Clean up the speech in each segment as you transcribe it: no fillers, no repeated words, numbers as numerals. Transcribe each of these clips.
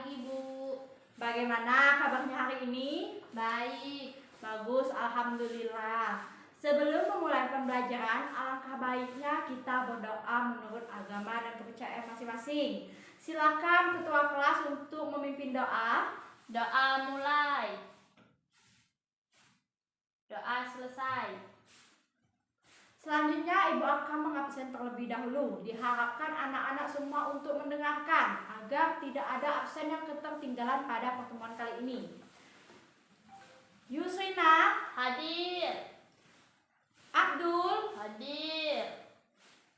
pagi, Bu. Bagaimana kabarnya hari ini? Baik. Bagus, alhamdulillah. Sebelum memulai pembelajaran, alangkah baiknya kita berdoa menurut agama dan kepercayaan masing-masing. Silakan ketua kelas untuk memimpin doa. Doa mulai. Doa selesai. Selanjutnya, Ibu akan mengabsen terlebih dahulu. Diharapkan anak-anak semua untuk mendengarkan agar tidak ada absen yang ketertinggalan pada pertemuan kali ini. Yusrina, Hadir. Abdul, Hadir.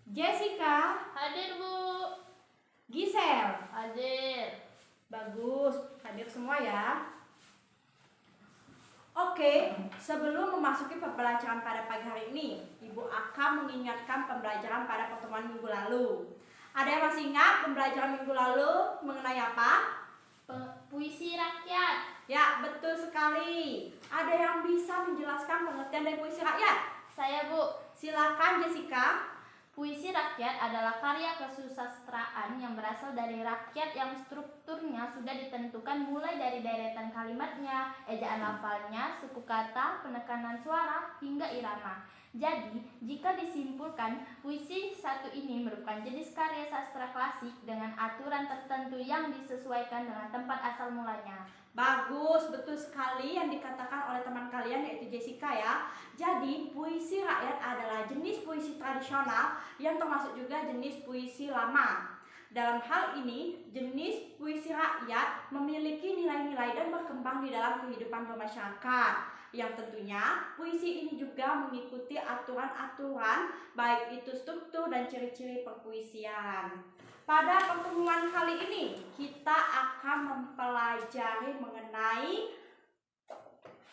Jessica, Hadir, Bu. Gisel. Hadir. Bagus, hadir semua ya. Oke, sebelum memasuki pembelajaran pada pagi hari ini, Ibu akan mengingatkan pembelajaran pada pertemuan minggu lalu. Ada yang masih ingat pembelajaran minggu lalu mengenai apa? Puisi rakyat. Ya, betul sekali. Ada yang bisa menjelaskan pengertian dari puisi rakyat? Saya, Bu. Silakan Jessica. Puisi rakyat adalah karya kesusastraan yang berasal dari rakyat yang strukturnya sudah ditentukan mulai dari deretan kalimatnya, ejaan lafalnya, suku kata, penekanan suara, hingga irama. Jadi, jika disimpulkan, puisi satu ini merupakan jenis karya sastra klasik dengan aturan tertentu yang disesuaikan dengan tempat asal mulanya. Bagus, betul sekali yang dikatakan oleh teman kalian yaitu Jessica ya. Jadi puisi rakyat adalah jenis puisi tradisional yang termasuk juga jenis puisi lama. Dalam hal ini, jenis puisi rakyat memiliki nilai-nilai dan berkembang di dalam kehidupan bermasyarakat. Yang tentunya puisi ini juga mengikuti aturan-aturan baik itu struktur dan ciri-ciri perpuisian. Pada pertemuan kali ini, kita akan mempelajari mengenai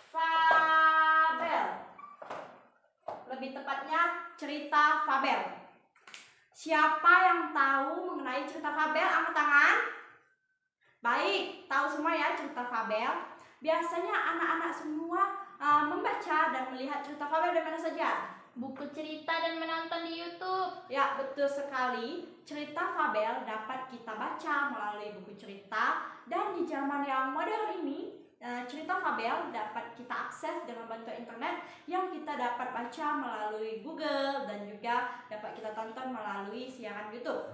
fabel. Lebih tepatnya, cerita fabel. Siapa yang tahu mengenai cerita fabel? Angkat tangan. Baik, tahu semua ya cerita fabel. Biasanya anak-anak semua membaca dan melihat cerita fabel dari mana saja? Buku cerita dan menonton di YouTube. Ya, betul sekali. Cerita fabel dapat kita baca melalui buku cerita, dan di zaman yang modern ini, cerita fabel dapat kita akses dengan bantuan internet yang kita dapat baca melalui Google dan juga dapat kita tonton melalui siaran YouTube.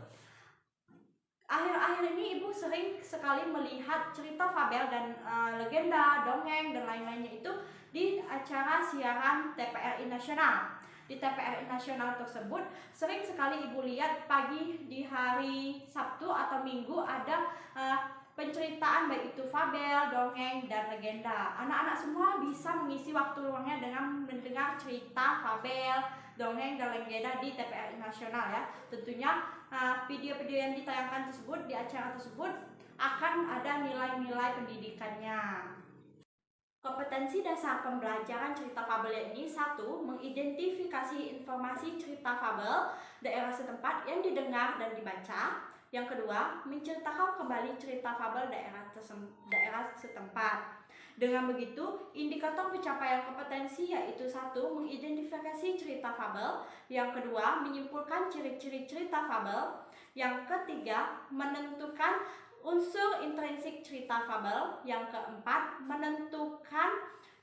Akhir-akhir ini Ibu sering sekali melihat cerita fabel dan legenda, dongeng, dan lain-lainnya itu di acara siaran TVRI Nasional. Di TVRI Nasional tersebut sering sekali Ibu lihat pagi di hari Sabtu atau Minggu ada penceritaan baik itu fabel, dongeng, dan legenda. Anak-anak semua bisa mengisi waktu luangnya dengan mendengar cerita fabel, dongeng, dan legenda di TVRI Nasional ya. Tentunya video-video yang ditayangkan tersebut di acara tersebut akan ada nilai-nilai pendidikannya. Kompetensi dasar pembelajaran cerita fabel ini: 1. Mengidentifikasi informasi cerita fabel daerah setempat yang didengar dan dibaca. Yang kedua, menceritakan kembali cerita fabel daerah setempat. Dengan begitu, indikator pencapaian kompetensi yaitu: 1. Mengidentifikasi cerita fabel. Yang kedua, menyimpulkan ciri-ciri cerita fabel. Yang ketiga, menentukan unsur intrinsik cerita fabel. Yang keempat, menentukan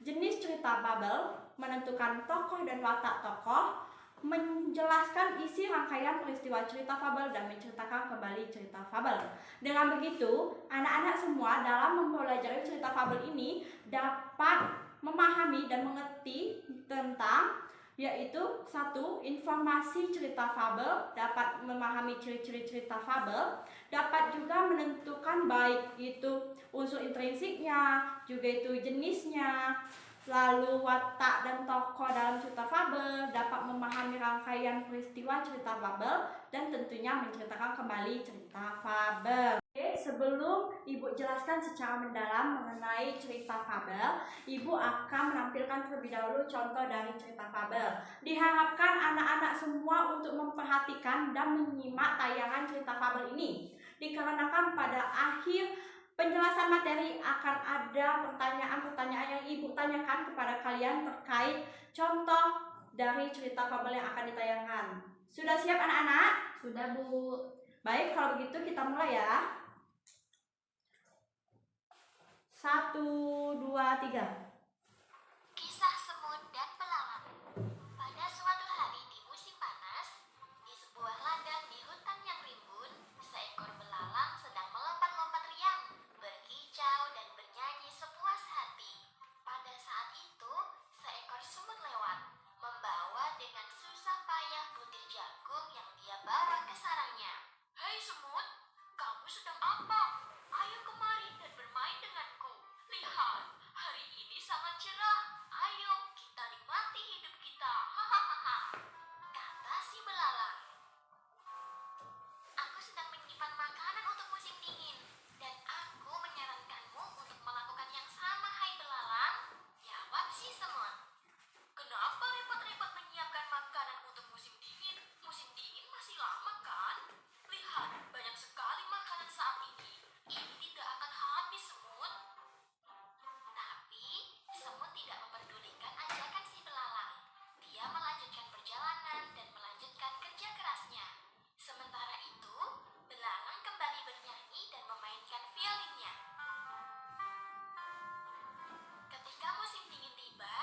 jenis cerita fabel, menentukan tokoh dan watak tokoh, menjelaskan isi rangkaian peristiwa cerita fabel, dan menceritakan kembali cerita fabel. Dengan begitu, anak-anak semua dalam mempelajari cerita fabel ini dapat memahami dan mengerti tentang yaitu: 1. Informasi cerita fabel, dapat memahami ciri-ciri cerita fabel, dapat juga menentukan baik itu unsur intrinsiknya, juga itu jenisnya, lalu watak dan tokoh dalam cerita fabel, dapat memahami rangkaian peristiwa cerita fabel, dan tentunya menceritakan kembali cerita fabel. Oke, sebelum Ibu jelaskan secara mendalam mengenai cerita fabel, Ibu akan menampilkan terlebih dahulu contoh dari cerita fabel. Diharapkan anak-anak semua untuk memperhatikan dan menyimak tayangan cerita fabel ini, dikarenakan pada akhir penjelasan materi akan ada pertanyaan-pertanyaan yang Ibu tanyakan kepada kalian terkait contoh dari cerita fabel yang akan ditayangkan. Sudah siap anak-anak? Sudah, Bu. Baik, kalau begitu kita mulai ya. 1, 2, 3. Kisah semut dan belalang. Pada suatu hari di musim panas, di sebuah ladang di hutan yang rimbun, seekor belalang sedang melompat-lompat riang, berkicau dan bernyanyi sepuas hati. Pada saat itu, seekor semut lewat, membawa dengan susah payah butir jagung yang dia bawa ke sarangnya. Hei semut, kamu sedang apa? Ayo kemari dan bermain denganku. Lihat, hari ini sangat cerah. Ayo, kita nikmati hidup kita. Hahaha, kata si belalang. Aku sedang menyimpan makanan untuk musim dingin, dan aku menyarankanmu untuk melakukan yang sama, hai belalang. Jawab si semut. Kenapa repot-repot menyiapkan makanan untuk musim dingin? Musim dingin masih lama kan? Lihat, banyak sekali makanan saat ini. Ini tidak akan habis, semut. Tapi semut tidak memperdulikan ajakan si belalang. Dia melanjutkan perjalanan dan melanjutkan kerja kerasnya. Sementara itu, belalang kembali bernyanyi dan memainkan violinnya. Ketika musim dingin tiba,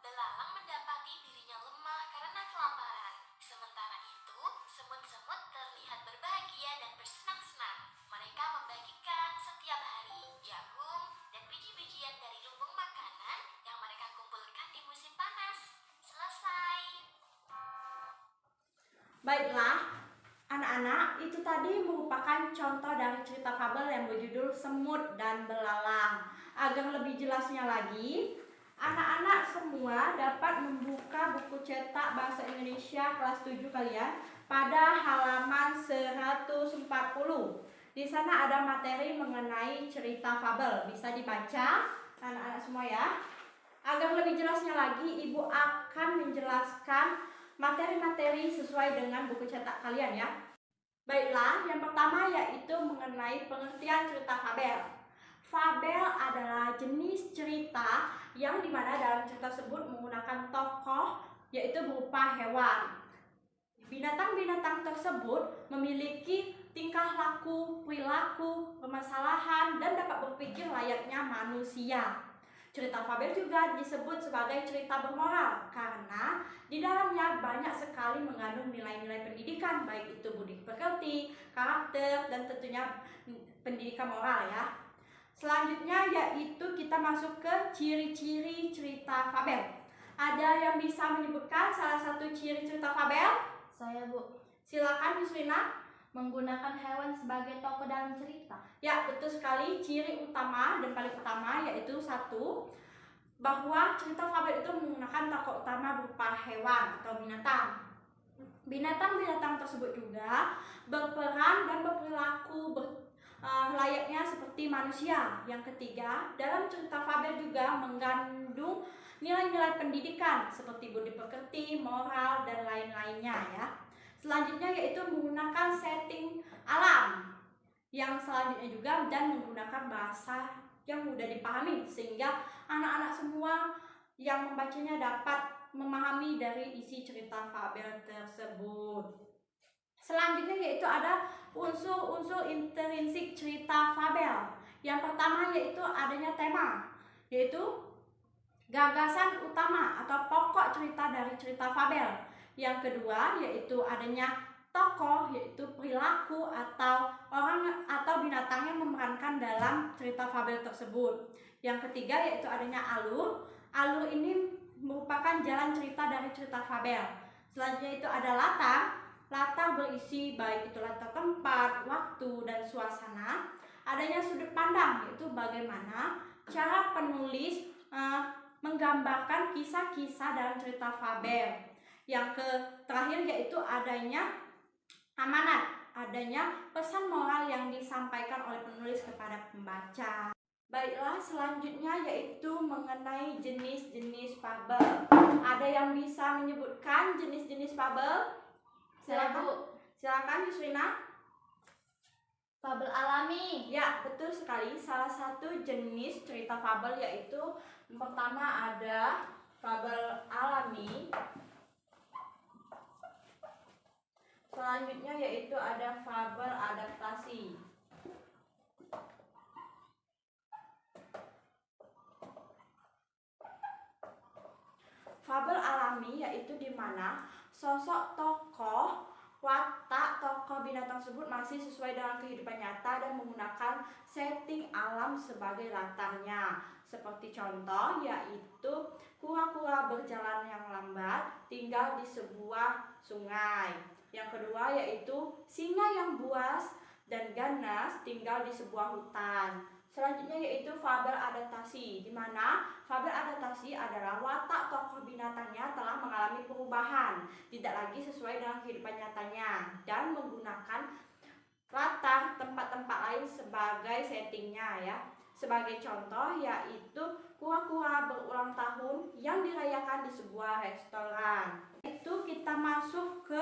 belalang mendapati dirinya lemah karena kelaparan. Sementara itu, semut-semut terlihat berbahagia dan bersenang-senang. Mereka membagikan setiap hari jagung dan biji-bijian dari lumbung makanan yang mereka kumpulkan di musim panas. Selesai. Baiklah, anak-anak, itu tadi merupakan contoh dari cerita fabel yang berjudul Semut dan Belalang. Agar lebih jelasnya lagi, anak-anak semua dapat membuka buku cetak bahasa Indonesia kelas 7 kalian pada halaman 140. Di sana ada materi mengenai cerita fabel. Bisa dibaca anak-anak semua ya. Agar lebih jelasnya lagi, Ibu akan menjelaskan materi-materi sesuai dengan buku cetak kalian ya. Baiklah, yang pertama yaitu mengenai pengertian cerita fabel. Fabel adalah jenis cerita yang dimana dalam cerita tersebut menggunakan tokoh yaitu berupa hewan. Binatang-binatang tersebut memiliki tingkah laku, perilaku, permasalahan, dan dapat berpikir layaknya manusia. Cerita fabel juga disebut sebagai cerita bermoral karena di dalamnya banyak sekali mengandung nilai-nilai pendidikan, baik itu budi pekerti, karakter, dan tentunya pendidikan moral ya. Selanjutnya yaitu kita masuk ke ciri-ciri cerita fabel. Ada yang bisa menyebutkan salah satu ciri cerita fabel? Saya, Bu. Silakan Yusrina. Menggunakan hewan sebagai tokoh dalam cerita. Ya, betul sekali. Ciri utama dan paling utama yaitu satu, bahwa cerita fabel itu menggunakan tokoh utama berupa hewan atau binatang. Binatang-binatang tersebut juga berperan dan berperilaku layaknya seperti manusia. Yang ketiga, dalam cerita fabel juga mengandung nilai-nilai pendidikan seperti budi pekerti, moral, dan lain-lainnya ya. Selanjutnya yaitu menggunakan setting alam. Yang selanjutnya juga dan menggunakan bahasa yang mudah dipahami sehingga anak-anak semua yang membacanya dapat memahami dari isi cerita fabel tersebut. Selanjutnya yaitu ada unsur-unsur intrinsik cerita fabel. Yang pertama yaitu adanya tema, yaitu gagasan utama atau pokok cerita dari cerita fabel. Yang kedua yaitu adanya tokoh, yaitu perilaku atau orang atau binatang yang memerankan dalam cerita fabel tersebut. Yang ketiga yaitu adanya alur. Alur ini merupakan jalan cerita dari cerita fabel. Selanjutnya itu ada latar. Latar berisi baik itu latar tempat, waktu, dan suasana. Adanya sudut pandang, yaitu bagaimana cara penulis menggambarkan kisah-kisah dalam cerita fabel. Yang terakhir yaitu adanya amanat, adanya pesan moral yang disampaikan oleh penulis kepada pembaca. Baiklah, selanjutnya yaitu mengenai jenis-jenis fabel. Ada yang bisa menyebutkan jenis-jenis fabel? Silakan. Silakan Yusrina. Fabel alami. Ya, betul sekali. Salah satu jenis cerita fabel yaitu pertama ada fabel alami. Selanjutnya yaitu ada fabel adaptasi. fabel alami yaitu di mana sosok tokoh, watak tokoh binatang tersebut masih sesuai dengan kehidupan nyata dan menggunakan setting alam sebagai latarnya. Seperti contoh yaitu kura-kura berjalan yang lambat tinggal di sebuah sungai. Yang kedua yaitu singa yang buas dan ganas tinggal di sebuah hutan. Selanjutnya yaitu fabel adaptasi, di mana fabel adaptasi adalah watak tokoh binatangnya telah mengalami perubahan, tidak lagi sesuai dengan kehidupan nyatanya, dan menggunakan latar tempat-tempat lain sebagai settingnya ya. Sebagai contoh yaitu kura-kura berulang tahun yang dirayakan di sebuah restoran. Itu kita masuk ke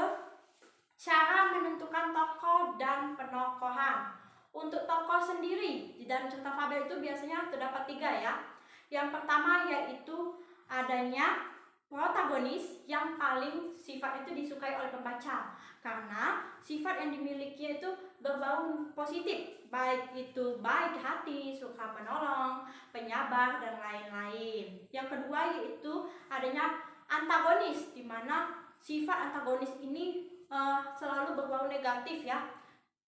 cara menentukan tokoh dan penokohan. Untuk tokoh sendiri di dalam cerita fabel itu biasanya terdapat 3 ya. Yang pertama yaitu adanya protagonis yang paling sifat itu disukai oleh pembaca, karena sifat yang dimiliki itu berbau positif, baik itu baik hati, suka menolong, penyabar dan lain-lain. Yang kedua yaitu adanya antagonis, di mana sifat antagonis ini selalu berbau negatif ya,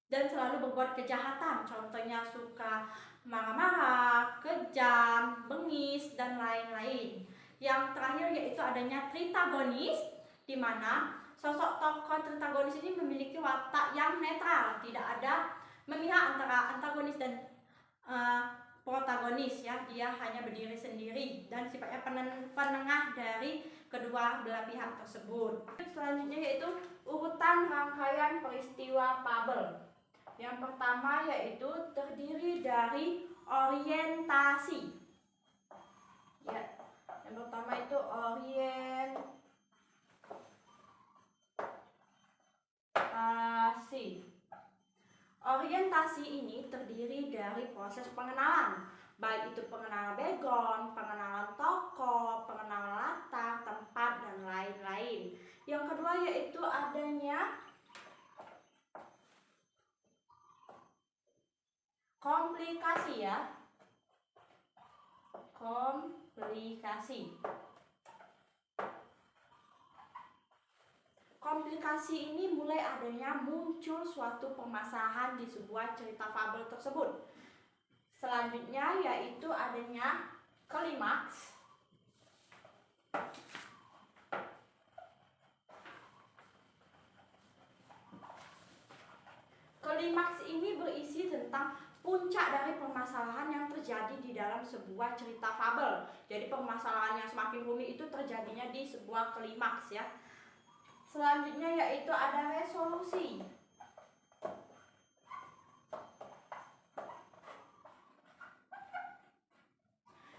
dan selalu berbuat kejahatan. Contohnya suka marah-marah, kejam, bengis, dan lain-lain. Yang terakhir yaitu adanya tritagonis, di mana sosok tokoh tritagonis ini memiliki watak yang netral, tidak ada memihak antara antagonis dan protagonis ya. Dia hanya berdiri sendiri dan sifatnya penengah dari kedua belah pihak tersebut. Selanjutnya yaitu urutan rangkaian peristiwa fabel. Yang pertama yaitu terdiri dari orientasi. Ya, yang pertama itu orientasi. Orientasi ini terdiri dari proses pengenalan, baik itu pengenalan background, pengenalan tokoh, pengenalan latar, tempat, dan lain-lain. Yang kedua yaitu adanya komplikasi ya. Komplikasi. Komplikasi ini mulai adanya muncul suatu permasalahan di sebuah cerita fabel tersebut. Selanjutnya yaitu adanya klimaks. Klimaks ini berisi tentang puncak dari permasalahan yang terjadi di dalam sebuah cerita fabel. Jadi permasalahan yang semakin rumit itu terjadinya di sebuah klimaks ya. Selanjutnya yaitu ada resolusi.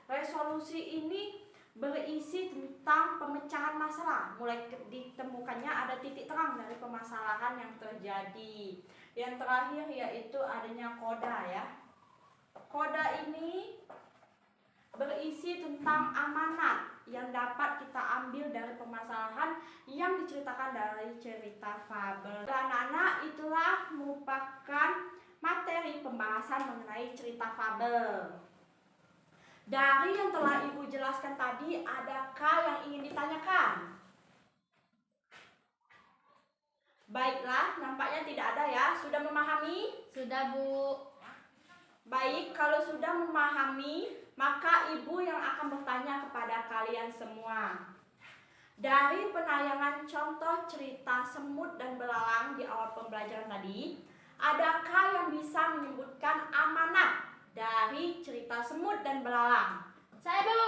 Resolusi ini berisi tentang pemecahan masalah, mulai ditemukannya ada titik terang dari permasalahan yang terjadi. Yang terakhir yaitu adanya koda ya. Koda ini berisi tentang amanat yang dapat kita ambil dari permasalahan yang diceritakan dari cerita fabel. Anak-anak, itulah merupakan materi pembahasan mengenai cerita fabel. Dari yang telah Ibu jelaskan tadi, adakah yang ingin ditanyakan? Baiklah, nampaknya tidak ada ya. Sudah memahami? Sudah, Bu. Baik, kalau sudah memahami, maka Ibu yang akan bertanya kepada kalian semua. Dari penayangan contoh cerita semut dan belalang di awal pembelajaran tadi, adakah yang bisa menyebutkan amanat dari cerita semut dan belalang? Saya, Bu.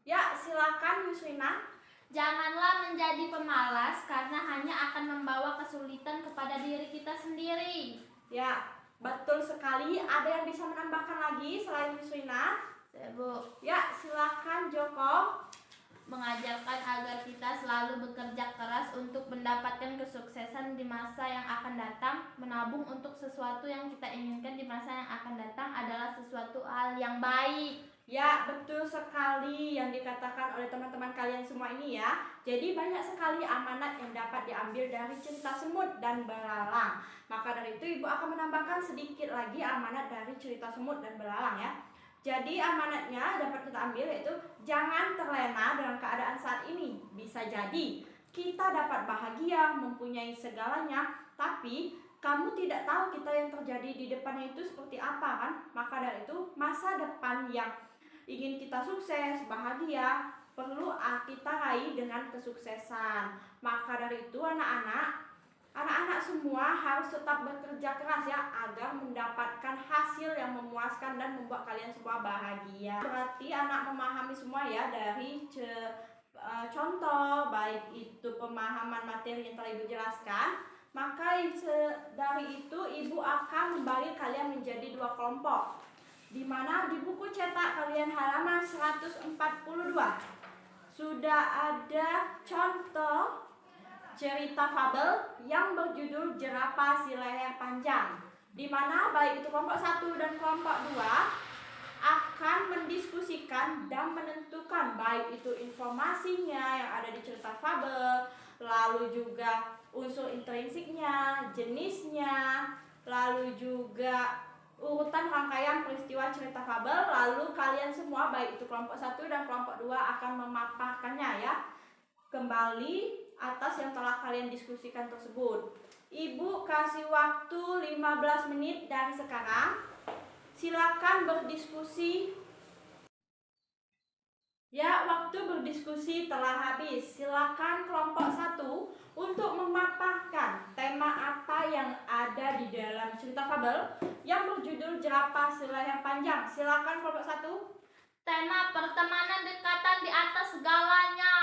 Ya, silakan Yusrina. Janganlah menjadi pemalas karena hanya akan membawa kesulitan kepada diri kita sendiri. Ya, betul sekali. Ada yang bisa menambahkan lagi selain Yusrina? Saya, Bu. Ya, silakan Joko. Mengajarkan agar kita selalu bekerja keras untuk mendapatkan kesuksesan di masa yang akan datang. Menabung untuk sesuatu yang kita inginkan di masa yang akan datang adalah sesuatu hal yang baik. Ya, betul sekali yang dikatakan oleh teman-teman kalian semua ini ya. Jadi banyak sekali amanat yang dapat diambil dari cerita semut dan belalang. Maka dari itu Ibu akan menambahkan sedikit lagi amanat dari cerita semut dan belalang ya. Jadi amanatnya dapat kita ambil yaitu jangan terlena dengan keadaan saat ini. Bisa jadi kita dapat bahagia, mempunyai segalanya, tapi kamu tidak tahu kita yang terjadi di depannya itu seperti apa kan? Maka dari itu masa depan yang ingin kita sukses, bahagia, perlu kita raih dengan kesuksesan. Maka dari itu anak-anak semua harus tetap bekerja keras ya agar mendapatkan hasil yang memuaskan dan membuat kalian semua bahagia. Berarti anak memahami semua ya dari contoh baik itu pemahaman materi yang telah Ibu jelaskan. Maka dari itu Ibu akan membagi kalian menjadi 2 kelompok. Di mana di buku cetak kalian halaman 142 sudah ada contoh cerita fabel yang berjudul Jerapah Si Leher Panjang, di mana baik itu kelompok 1 dan kelompok 2 akan mendiskusikan dan menentukan baik itu informasinya yang ada di cerita fabel, lalu juga unsur intrinsiknya, jenisnya, lalu juga urutan rangkaian peristiwa cerita fabel. Lalu kalian semua baik itu kelompok 1 dan kelompok 2 akan memaparkannya ya kembali atas yang telah kalian diskusikan tersebut. Ibu kasih waktu 15 menit dari sekarang. Silakan berdiskusi. Ya, waktu berdiskusi telah habis. Silakan kelompok 1 untuk memaparkan tema apa yang ada di dalam cerita fabel yang berjudul Jerapah Si Leher Panjang. Silakan kelompok 1. Tema pertemanan dekatan di atas segalanya.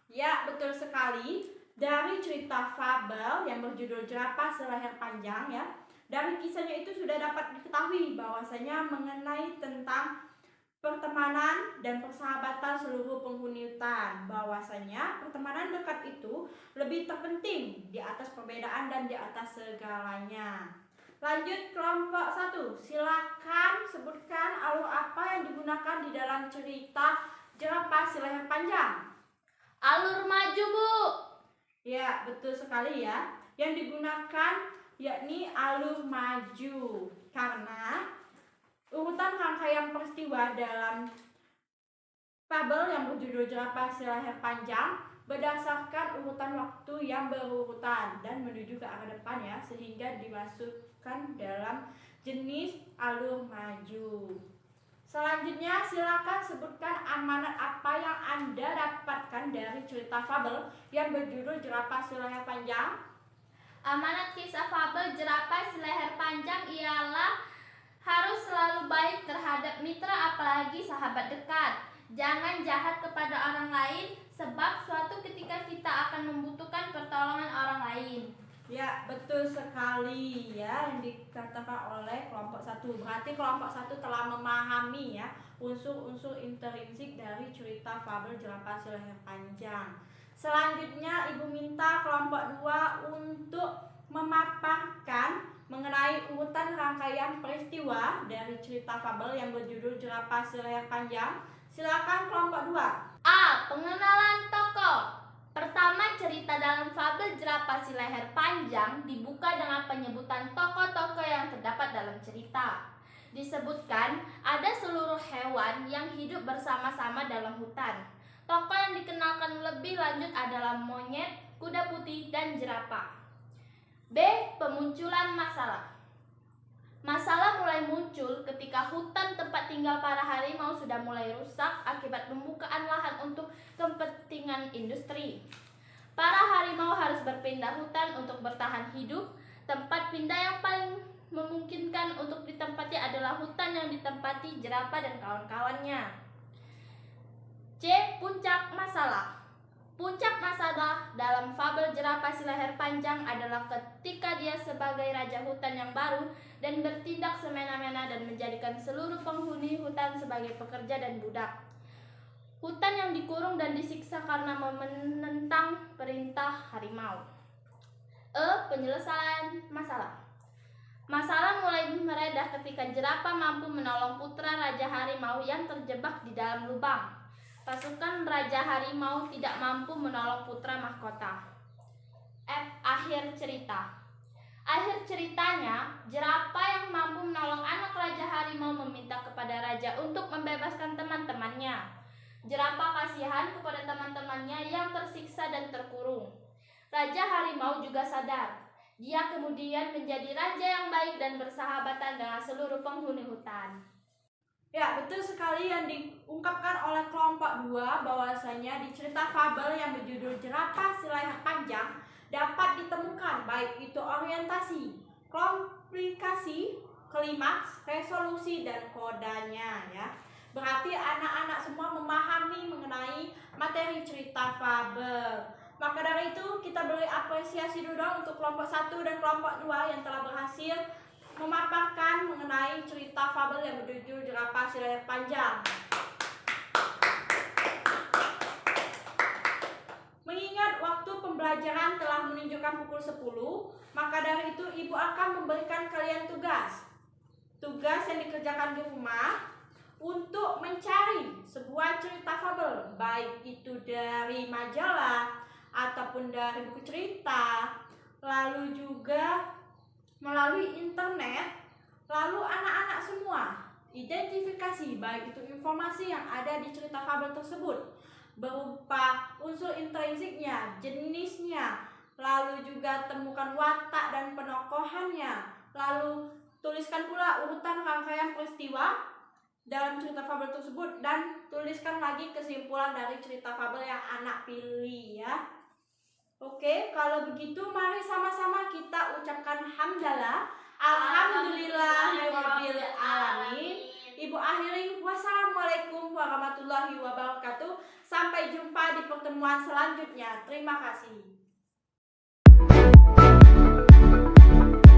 Ya, betul sekali. Dari cerita fabel yang berjudul Jerapah Si Leher Panjang ya, dari kisahnya itu sudah dapat diketahui bahwasanya mengenai tentang pertemanan dan persahabatan seluruh penghuni hutan. Bahwasanya pertemanan dekat itu lebih terpenting di atas perbedaan dan di atas segalanya. Lanjut kelompok 1. Silakan sebutkan alur apa yang digunakan di dalam cerita Jerapah Si Leher Panjang. Alur maju, Bu. Ya, betul sekali ya. Yang digunakan yakni alur maju karena urutan rangkaian peristiwa dalam fabel yang berjudul Jerapah Si Leher Panjang berdasarkan urutan waktu yang berurutan dan menuju ke arah depan ya, sehingga dimasukkan dalam jenis alur maju. Selanjutnya silakan sebutkan amanat apa yang Anda dapatkan dari cerita fabel yang berjudul Jerapah Si Leher Panjang. Amanat kisah fabel Jerapah Si Leher Panjang ialah harus selalu baik terhadap mitra apalagi sahabat dekat. Jangan jahat kepada orang lain sebab suatu ketika kita akan membutuhkan pertolongan orang lain. Ya, betul sekali ya yang dikatakan oleh kelompok 1. Berarti kelompok 1 telah memahami ya unsur-unsur intrinsik dari cerita fabel Jerapah Si Leher Panjang. Selanjutnya Ibu minta kelompok 2 untuk memaparkan mengenai urutan rangkaian peristiwa dari cerita fabel yang berjudul Jerapah Si Leher Panjang. Silakan kelompok 2. A. Pengenalan tokoh. Pertama, cerita dalam fabel Jerapah Si Leher Panjang dibuka dengan penyebutan tokoh-tokoh yang terdapat dalam cerita. Disebutkan ada seluruh hewan yang hidup bersama-sama dalam hutan. Tokoh yang dikenalkan lebih lanjut adalah monyet, kuda putih, dan jerapah. B. Pemunculan masalah. Masalah mulai muncul ketika hutan tempat tinggal para harimau sudah mulai rusak akibat pembukaan lahan untuk kepentingan industri. Para harimau harus berpindah hutan untuk bertahan hidup. Tempat pindah yang paling memungkinkan untuk ditempati adalah hutan yang ditempati jerapah dan kawan-kawannya. C. Puncak masalah. Puncak masalah dalam fabel Jerapah Si Leher Panjang adalah ketika dia sebagai raja hutan yang baru dan bertindak semena-mena dan menjadikan seluruh penghuni hutan sebagai pekerja dan budak. Hutan yang dikurung dan disiksa karena menentang perintah harimau. E. Penyelesaian masalah. Masalah mulai meredah ketika jerapah mampu menolong putra raja harimau yang terjebak di dalam lubang. Pasukan Raja Harimau tidak mampu menolong putra mahkota. F. Akhir cerita. Akhir ceritanya, jerapah yang mampu menolong anak Raja Harimau meminta kepada Raja raja untuk membebaskan teman-temannya. Jerapah kasihan kepada teman-temannya yang tersiksa dan terkurung. Raja harimau juga sadar. Dia kemudian menjadi raja yang baik dan bersahabatan dengan seluruh penghuni hutan. Ya, betul sekali yang diungkapkan oleh kelompok 2 bahwasanya di cerita fabel yang berjudul Jerapah si Leher Panjang dapat ditemukan baik itu orientasi, komplikasi, klimaks, resolusi, dan kodanya ya. Berarti anak-anak semua memahami mengenai materi cerita fabel. Maka dari itu kita beri apresiasi dulu dong untuk kelompok 1 dan kelompok 2 yang telah berhasil memaparkan mengenai cerita fabel yang berjudul Jerapah si Leher Panjang. Mengingat waktu pembelajaran telah menunjukkan pukul 10, maka dari itu Ibu akan memberikan kalian tugas. Tugas yang dikerjakan di rumah untuk mencari sebuah cerita fabel, baik itu dari majalah ataupun dari buku cerita, lalu juga melalui internet. Lalu anak-anak semua identifikasi baik itu informasi yang ada di cerita fabel tersebut berupa unsur intrinsiknya, jenisnya, lalu juga temukan watak dan penokohannya, lalu tuliskan pula urutan rangkaian peristiwa dalam cerita fabel tersebut, dan tuliskan lagi kesimpulan dari cerita fabel yang anak pilih ya. Oke, kalau begitu mari sama-sama kita ucapkan hamdalah. Alhamdulillahirabbil alamin. Ibu akhiri, wassalamualaikum warahmatullahi wabarakatuh. Sampai jumpa di pertemuan selanjutnya. Terima kasih.